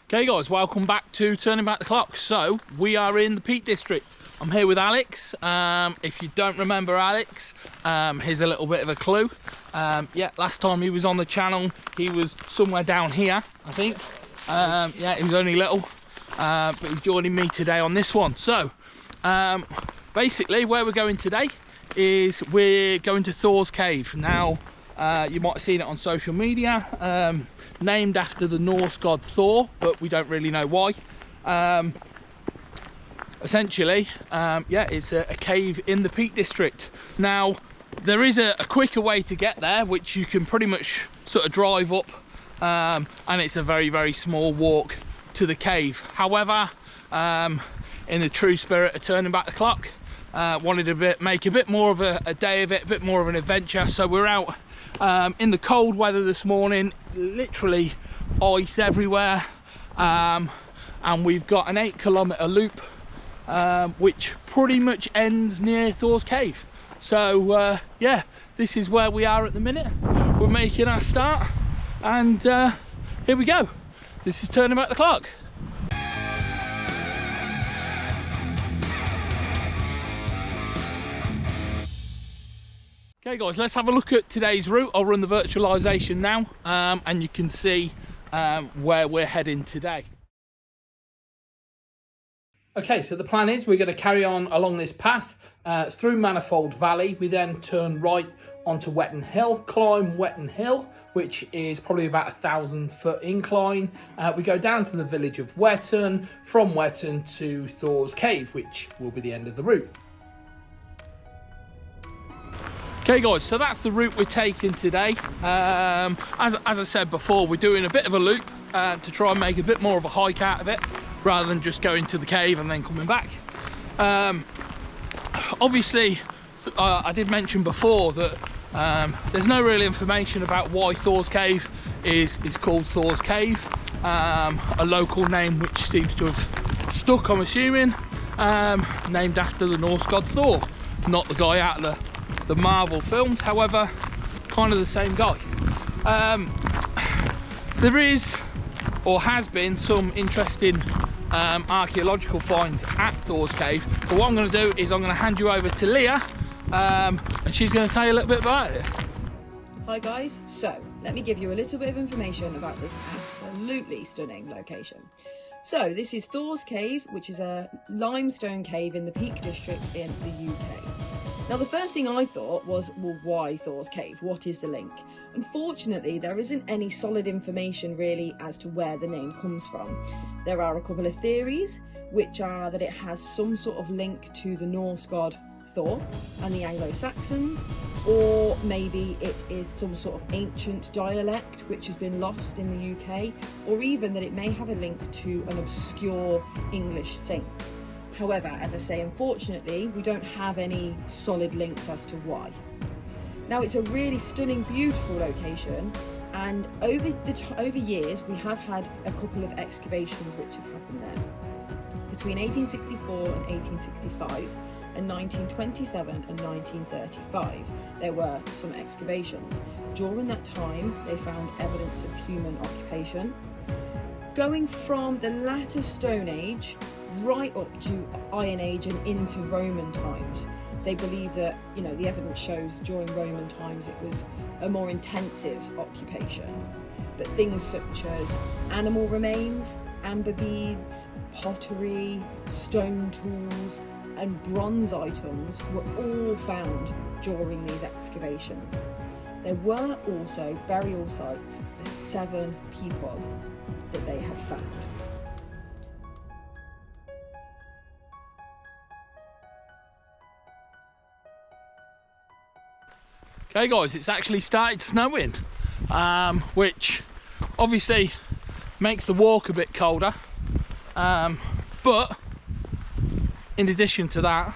Okay guys, welcome back to Turning Back the Clock. So we are in the Peak District. I'm here with Alex. If you don't remember Alex, here's a little bit of a clue. Yeah, last time he was on the channel, he was somewhere down here, I think. Yeah, he was only little, but he's joining me today on this one. So basically where we're going today is we're going to Thor's cave. Now, you might have seen it on social media, named after the Norse god Thor, but we don't really know why. Essentially, yeah, it's a cave in the Peak District. Now, there is a quicker way to get there, which you can pretty much sort of drive up, and it's a very, very small walk to the cave. However, in the true spirit of Turning Back the Clock, wanted to make a bit more of a day of it, a bit more of an adventure. So we're out in the cold weather this morning, literally ice everywhere, and we've got an 8-kilometre loop which pretty much ends near Thor's cave. So yeah, this is where we are at the minute. We're making our start, and here we go. This is Turning Back the Clock. Okay guys, let's have a look at today's route. I'll run the virtualization now, and you can see where we're heading today. Okay, so the plan is we're going to carry on along this path through Manifold Valley. We then turn right onto Wetton Hill, climb Wetton Hill, which is probably about 1,000-foot incline. We go down to the village of Wetton, from Wetton to Thor's cave, which will be the end of the route. Okay guys, so that's the route we're taking today. As I said before, we're doing a bit of a loop to try and make a bit more of a hike out of it, rather than just going to the cave and then coming back. Obviously, I did mention before that there's no real information about why Thor's cave is called Thor's cave. A local name which seems to have stuck, I'm assuming, named after the Norse god Thor, not the guy out of the Marvel films, however, kind of the same guy. There is, or has been, some interesting archaeological finds at Thor's cave, but what I'm going to do is I'm going to hand you over to Leah, and she's going to tell you a little bit about it. Hi guys, so let me give you a little bit of information about this absolutely stunning location. So this is Thor's cave, which is a limestone cave in the Peak District in the UK. Now the first thing I thought was, well, why Thor's cave? What is the link? Unfortunately, there isn't any solid information really as to where the name comes from. There are a couple of theories, which are that it has some sort of link to the Norse god Thor and the Anglo-Saxons, or maybe it is some sort of ancient dialect which has been lost in the UK, or even that it may have a link to an obscure English saint. However, as I say, unfortunately, we don't have any solid links as to why. Now, it's a really stunning, beautiful location, and over years, we have had a couple of excavations which have happened there. Between 1864 and 1865, and 1927 and 1935, there were some excavations. During that time, they found evidence of human occupation. Going from the latter Stone Age right up to Iron Age and into Roman times. They believe that, you know, the evidence shows during Roman times it was a more intensive occupation. But things such as animal remains, amber beads, pottery, stone tools, and bronze items were all found during these excavations. There were also burial sites for 7 people that they have found. Okay guys, it's actually started snowing, which obviously makes the walk a bit colder, but in addition to that,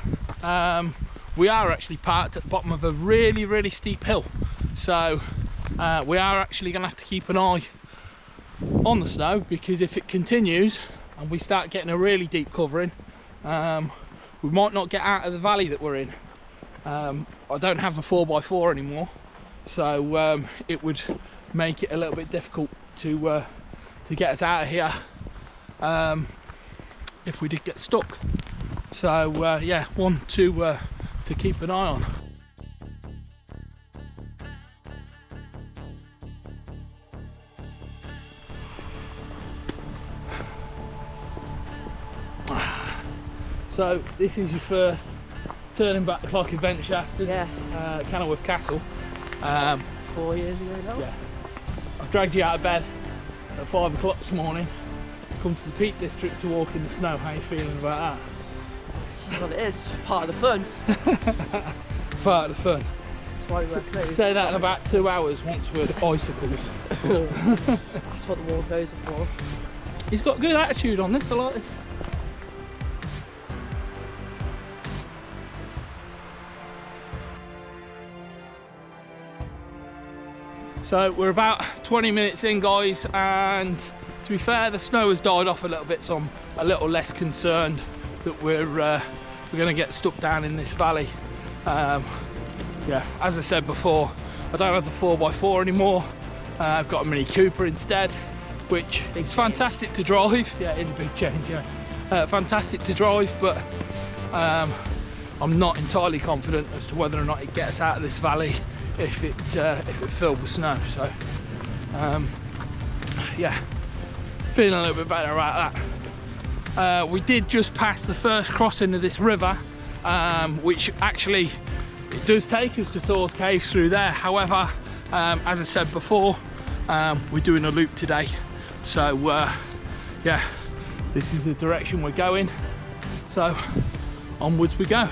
we are actually parked at the bottom of a really, really steep hill, so we are actually going to have to keep an eye on the snow, because if it continues and we start getting a really deep covering, we might not get out of the valley that we're in. I don't have a 4x4 anymore, so it would make it a little bit difficult to get us out of here if we did get stuck. So yeah, one to keep an eye on. So this is your first turning back the clock adventure since Kenilworth Castle. 4 years ago now. Yeah, I've dragged you out of bed at 5 o'clock this morning, come to the Peak District to walk in the snow. How are you feeling about that? Well, it is part of the fun. Part of the fun. That's why we wear clothes. Say that in about 2 hours once we're at icicles. That's what the walkers are for. He's got good attitude on this, I like this. So we're about 20 minutes in, guys, and to be fair, the snow has died off a little bit, so I'm a little less concerned that we're going to get stuck down in this valley. Yeah, as I said before, I don't have the 4x4 anymore. I've got a Mini Cooper instead, which is fantastic to drive. Yeah, it is a big change, yeah. Fantastic to drive, but I'm not entirely confident as to whether or not it gets out of this valley if it filled with snow. So yeah, feeling a little bit better about that. We did just pass the first crossing of this river, which actually it does take us to Thor's Caves through there. However, as I said before, we're doing a loop today, so yeah, this is the direction we're going, so onwards we go.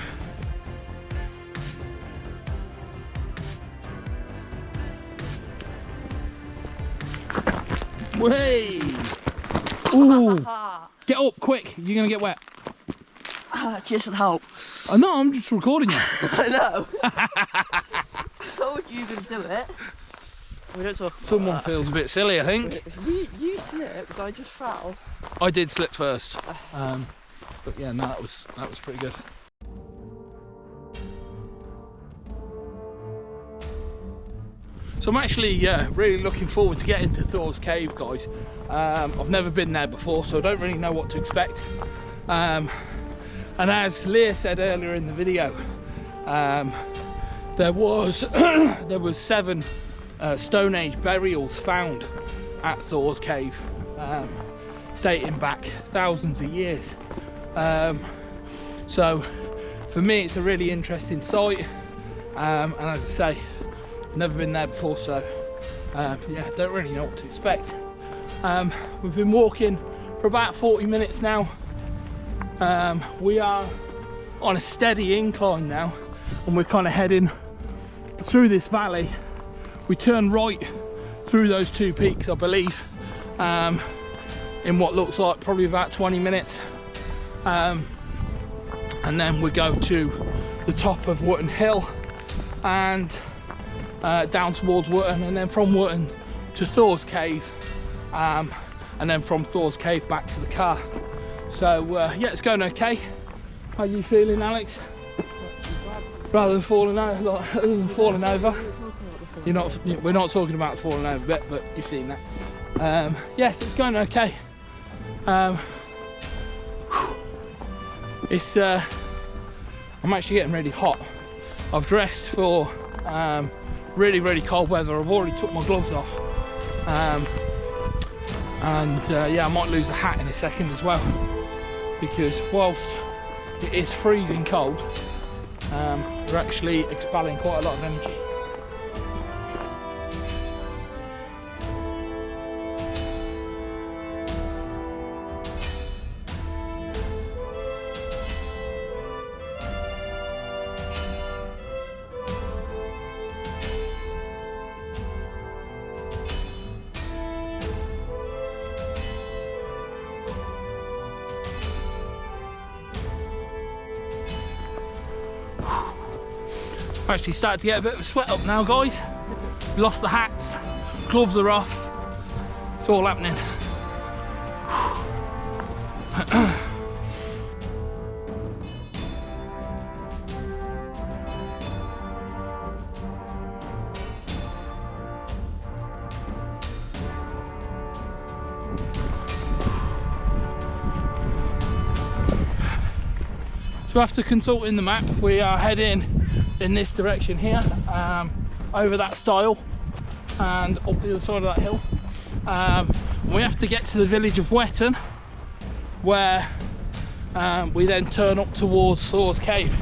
Way! Ooh! Get up quick, you're gonna get wet. Cheers for the help. Oh no, I'm just recording you. I know. I told you to do it. We don't talk about Someone that. feels a bit silly, I think. You slipped, I just fell. I did slip first, but yeah, no, that was pretty good. So I'm actually really looking forward to getting to Thor's Cave, guys. I've never been there before, so I don't really know what to expect. And as Leah said earlier in the video, there was 7 Stone Age burials found at Thor's Cave, dating back thousands of years. So for me, it's a really interesting site, and as I say, never been there before, so yeah, don't really know what to expect. We've been walking for about 40 minutes now. We are on a steady incline now, and we're kind of heading through this valley. We turn right through those 2 peaks, I believe, in what looks like probably about 20 minutes, and then we go to the top of Wetton Hill and down towards Wetton, and then from Wetton to Thor's Cave, and then from Thor's Cave back to the car. So yeah, it's going okay. How are you feeling, Alex? Rather than falling over, we're not talking about the falling over bit, but you've seen that. Yes, it's going okay. It's I'm actually getting really hot. I've dressed for really cold weather. I've already took my gloves off, and yeah, I might lose the hat in a second as well, because whilst it is freezing cold, we're actually expelling quite a lot of energy. I've actually started to get a bit of a sweat up now, guys. We lost the hats, gloves are off, it's all happening. So after consulting the map, we are heading in this direction here, over that stile and up the other side of that hill. We have to get to the village of Wetton, where we then turn up towards Thor's cave.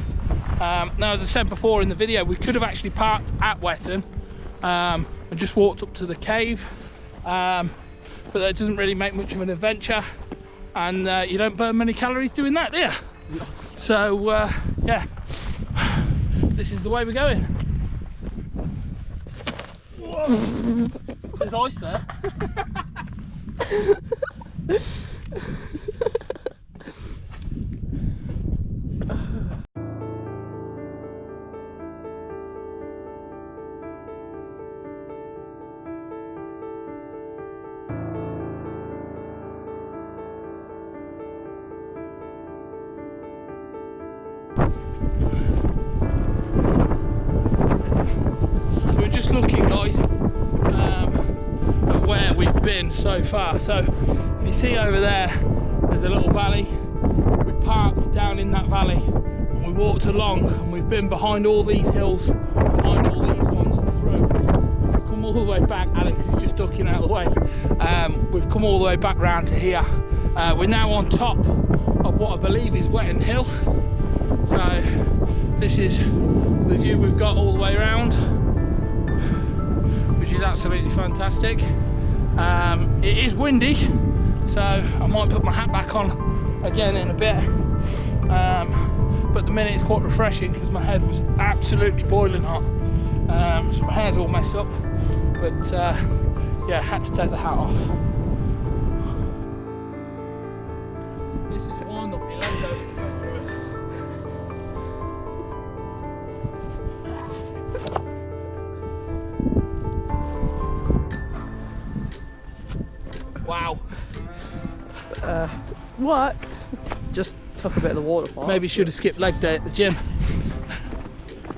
Now, as I said before in the video, we could have actually parked at Wetton and just walked up to the cave, but that doesn't really make much of an adventure, and you don't burn many calories doing that, do you? So yeah, this is the way we're going. Whoa. There's ice there. So we're just looking, guys, at where we've been so far. So if you see over there, there's a little valley. We parked down in that valley and we walked along, and we've been behind all these hills, behind all these ones through. We've come all the way back. Alex is just ducking out of the way. We've come all the way back round to here. We're now on top of what I believe is Wetton Hill. So this is the view we've got all the way around, which is absolutely fantastic. It is windy, so I might put my hat back on again in a bit, but at the minute it's quite refreshing because my head was absolutely boiling hot, so my hair's all messed up, but yeah, had to take the hat off. This is wind up your leg though, you can go through it. Wow. Worked. Just took a bit of the water part. Maybe should have skipped leg day at the gym.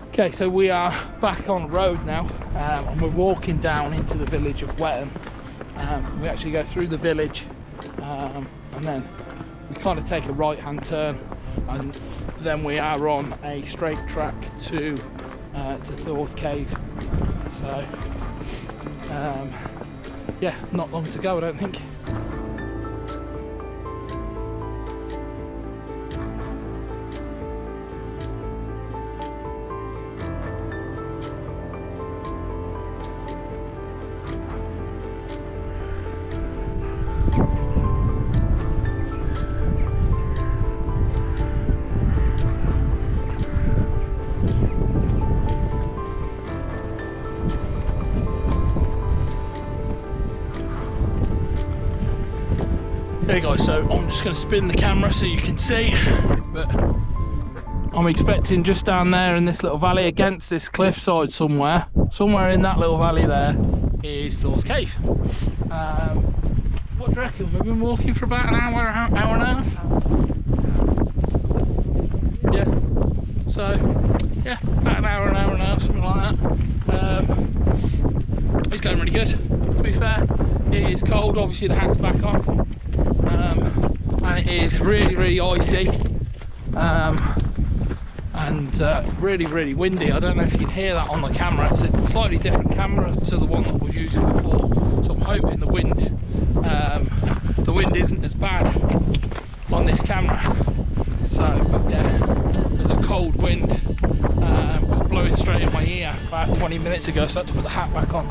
Okay, so we are back on the road now, and we're walking down into the village of Wetton. We actually go through the village, and then we kind of take a right hand turn, and then we are on a straight track to Thor's cave. So yeah, not long to go, I don't think. There you go, so I'm just going to spin the camera so you can see, but I'm expecting just down there in this little valley against this cliffside somewhere in that little valley there is Thor's cave. What do you reckon? We've been walking for about an hour and a half? Yeah, so yeah, about an hour and a half, something like that. It's going really good, to be fair. It is cold, obviously the hat's back on. And it is really icy, and really windy. I don't know if you can hear that on the camera. It's a slightly different camera to the one that I was using before, so I'm hoping the wind isn't as bad on this camera. So but yeah, there's a cold wind. It was blowing straight in my ear about 20 minutes ago, so I had to put the hat back on.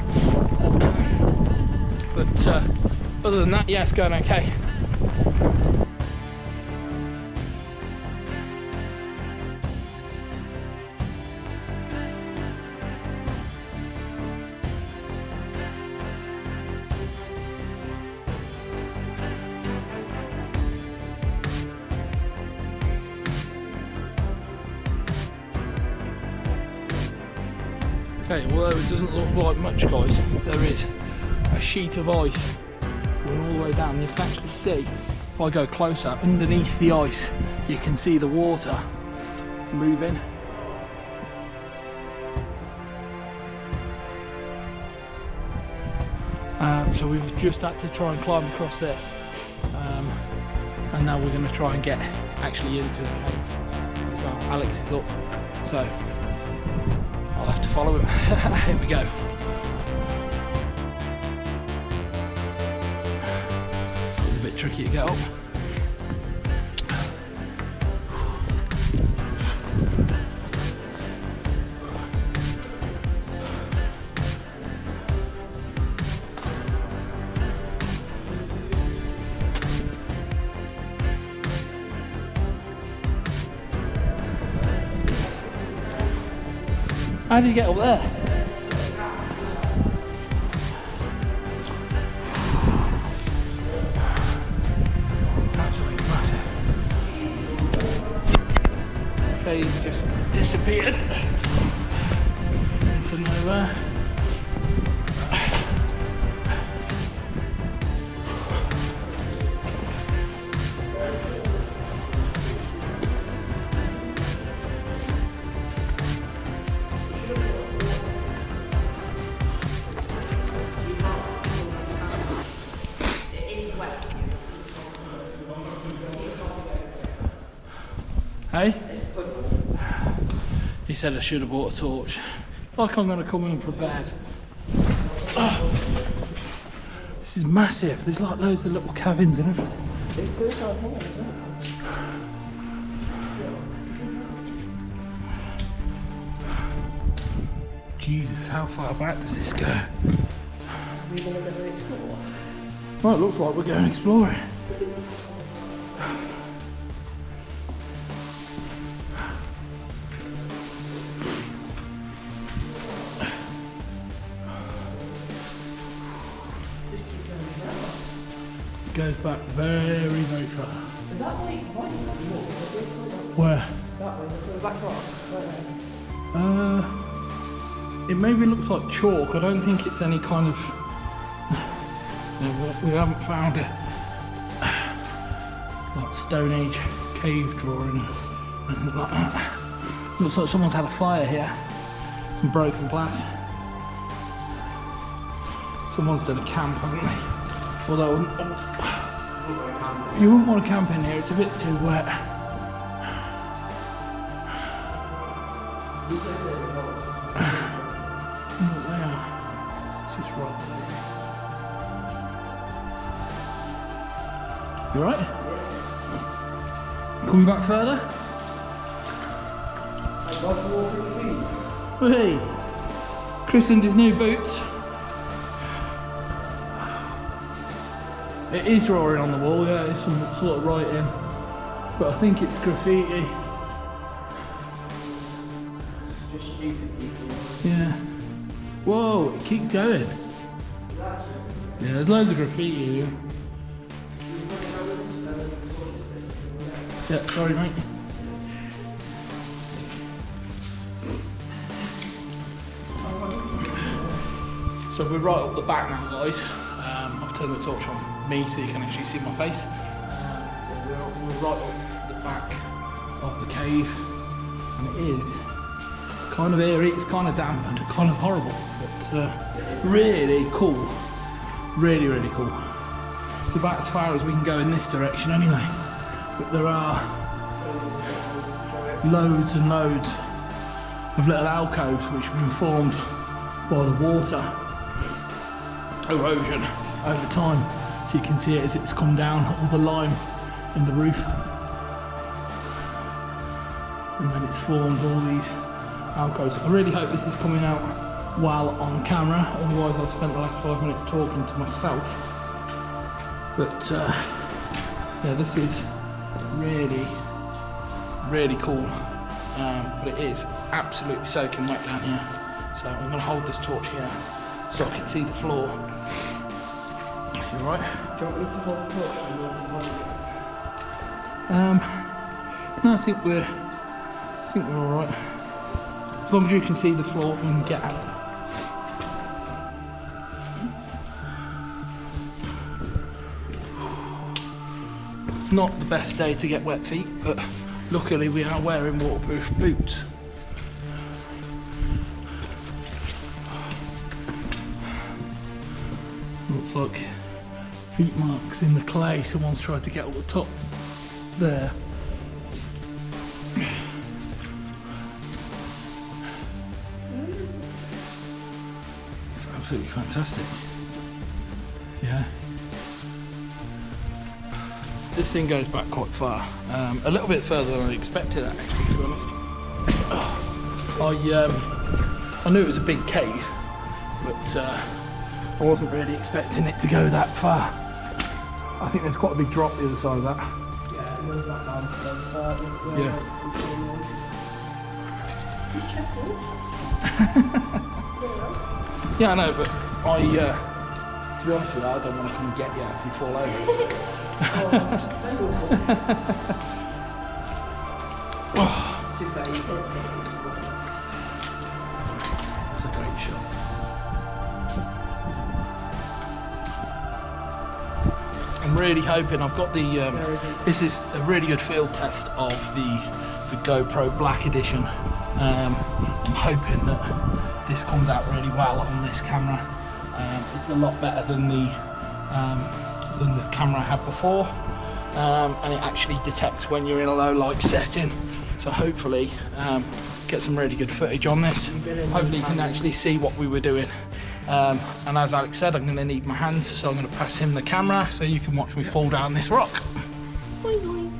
But other than that, yeah, it's going okay. Okay, although it doesn't look like much, guys, there is a sheet of ice going all the way down. You can actually see, if I go closer, underneath the ice, you can see the water moving. So we've just had to try and climb across this, and now we're going to try and get actually into the cave. Well, Alex is up, so I'll have to follow him. Here we go. It's a bit tricky to get up. How did you get up there? Absolutely massive. Okay, he's just disappeared into nowhere. Hey? He said I should have bought a torch. Like I'm going to come in prepared. Oh, this is massive. There's like loads of little cabins and everything. Jesus, how far back does this go? Are we going to go explore? Well, it looks like we're going exploring. Goes back very, very far. Is that like white? Where? That way, the back rock. It maybe looks like chalk. I don't think it's any kind of. No, we haven't found a like Stone Age cave drawing or anything like that. Looks like someone's had a fire here. Some broken glass. Someone's done a camp, haven't they? Although you wouldn't want to camp in here, it's a bit too wet. Look there. It's just right there. You alright? Coming back further? Hey! Christened his new boots. It is drawing on the wall, yeah, it's some sort of writing, but I think it's graffiti. Just stupid people. Yeah. Whoa, it keeps going. Yeah, there's loads of graffiti here. Yeah, sorry mate. So we're right up the back now, guys. I've turned the torch on me so you can actually see my face. We're right up the back of the cave, and it is kind of eerie, it's kind of damp and kind of horrible, but really cool. Really, really cool. It's about as far as we can go in this direction anyway, but there are loads and loads of little alcoves which have been formed by the water erosion over time, so you can see it as it's come down, all the lime in the roof, and then it's formed all these alcoves. I really hope this is coming out well on camera, otherwise I've spent the last 5 minutes talking to myself. But yeah, this is really, really cool, but it is absolutely soaking wet down here, so I'm going to hold this torch here so I can see the floor. You alright? Do you want me to hold the torch? No, I think we're alright. As long as you can see the floor, we can get out. Not the best day to get wet feet, but luckily we are wearing waterproof boots. Looks like feet marks in the clay. Someone's tried to get up the top there. absolutely fantastic. Yeah. This thing goes back quite far, a little bit further than I expected actually, to be honest. I knew it was a big cave, but I wasn't really expecting it to go that far. I think there's quite a big drop the other side of that. Yeah, and there's that down to the other side. Yeah. Yeah, I know, but to be honest with you, I don't want to come and get you if you fall over. That's a great shot. I'm really hoping I've got the. This is a really good field test of the GoPro Black Edition. I'm hoping that this comes out really well on this camera. It's a lot better than the camera I had before, and it actually detects when you're in a low light setting. So hopefully get some really good footage on this. Hopefully you can actually see what we were doing. And as Alex said, I'm going to need my hands, so I'm going to pass him the camera so you can watch me fall down this rock. Boy, boys.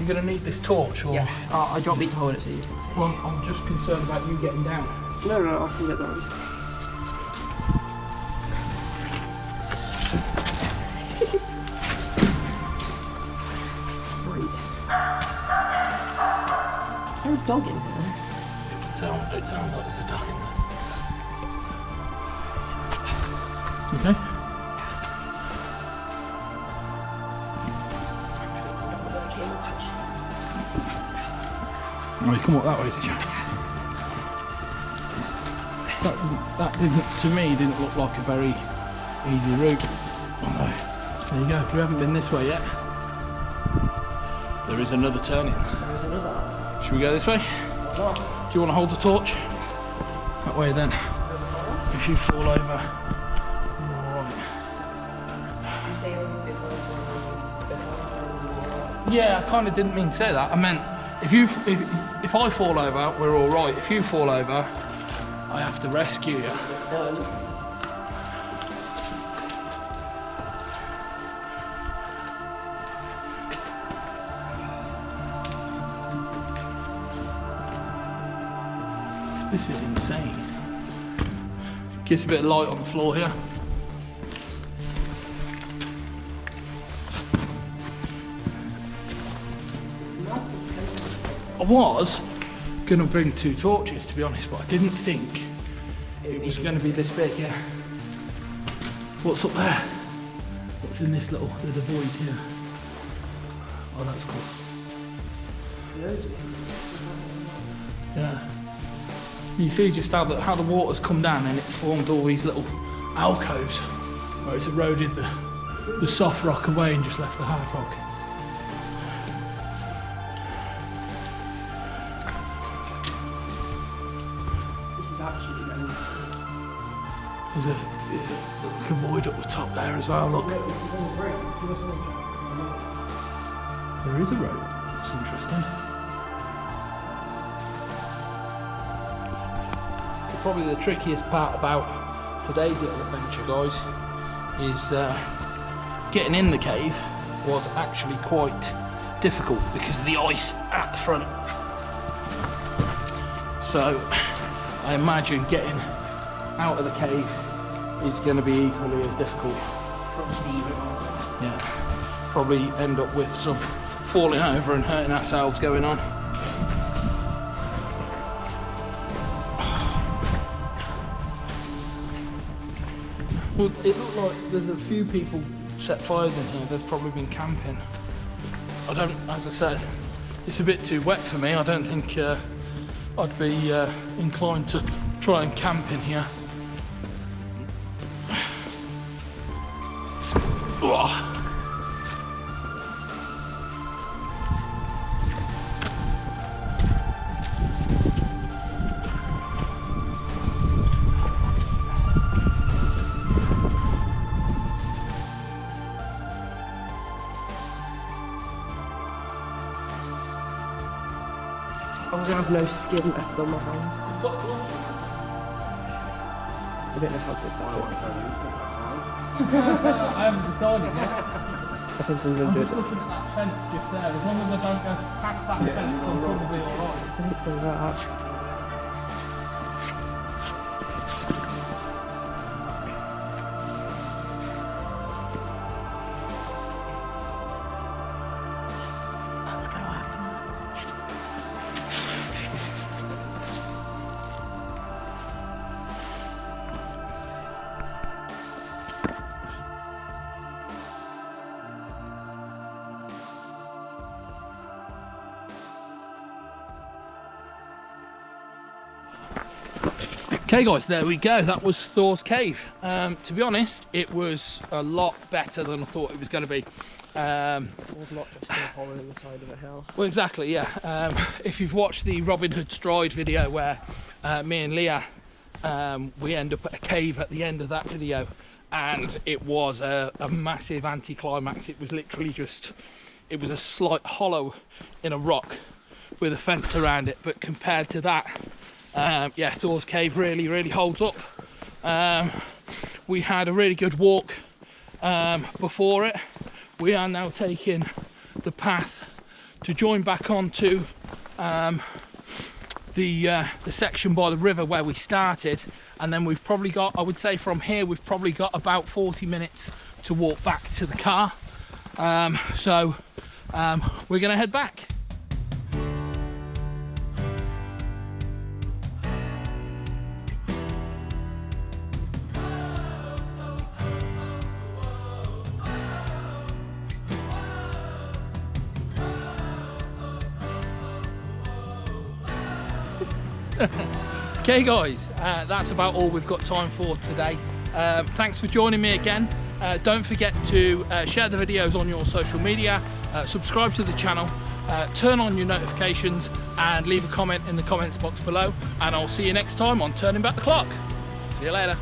You're going to need this torch, or? Yeah. I dropped me to hold it so you can see. Well, I'm just concerned about you getting down. No, I can get down. Is there a dog in here? It sounds like there's a dog in there. Okay. Oh, you come up that way, did you? That didn't, to me, didn't look like a very easy route. Although, there you go. We haven't been this way yet. There is another turning. There is another one. Should we go this way? What? Do you want to hold the torch? That way then. If you fall over. Yeah, I kind of didn't mean to say that. I meant if I fall over, we're all right. If you fall over, I have to rescue you. No. This is insane. Gives a bit of light on the floor here. I was going to bring 2 torches, to be honest, but I didn't think it was going to be this big, yeah. What's up there? What's in this little, there's a void here. Oh, that's cool. Yeah. You see just how the water's come down and it's formed all these little alcoves where it's eroded the soft rock away and just left the hard rock. There's a void up the top there as well, look. There is a road, that's interesting. Probably the trickiest part about today's little adventure, guys, is getting in the cave was actually quite difficult because of the ice at the front. So I imagine getting out of the cave is going to be equally as difficult. Yeah, probably end up with some falling over and hurting ourselves going on. Well, it looked like there's a few people set fires in here. They've probably been camping. I don't, as I said, it's a bit too wet for me. I don't think I'd be inclined to try and camp in here. Ugh. I'm gonna have no skin left on my hands. I don't know how good that is. I haven't decided yet. I think I'm I'm going to do just it. looking at that fence just there. As long as I don't go past that fence, I'm probably alright. I don't think that. Okay guys, there we go. That was Thor's cave. To be honest, it was a lot better than I thought it was going to be. There's lots of sinkhole in the side of a hill. Well, exactly, yeah. If you've watched the Robin Hood Stride video where me and Leah, we end up at a cave at the end of that video, and it was a massive anticlimax. It was literally just, it was a slight hollow in a rock with a fence around it, but compared to that, yeah, Thor's cave really holds up. We had a really good walk before it. We are now taking the path to join back onto the section by the river where we started, and then we've probably got, I would say from here we've probably got about 40 minutes to walk back to the car. So we're gonna head back. Okay guys, that's about all we've got time for today. Thanks for joining me again. Don't forget to share the videos on your social media, subscribe to the channel, turn on your notifications, and leave a comment in the comments box below, and I'll see you next time on Turning Back the Clock. See you later.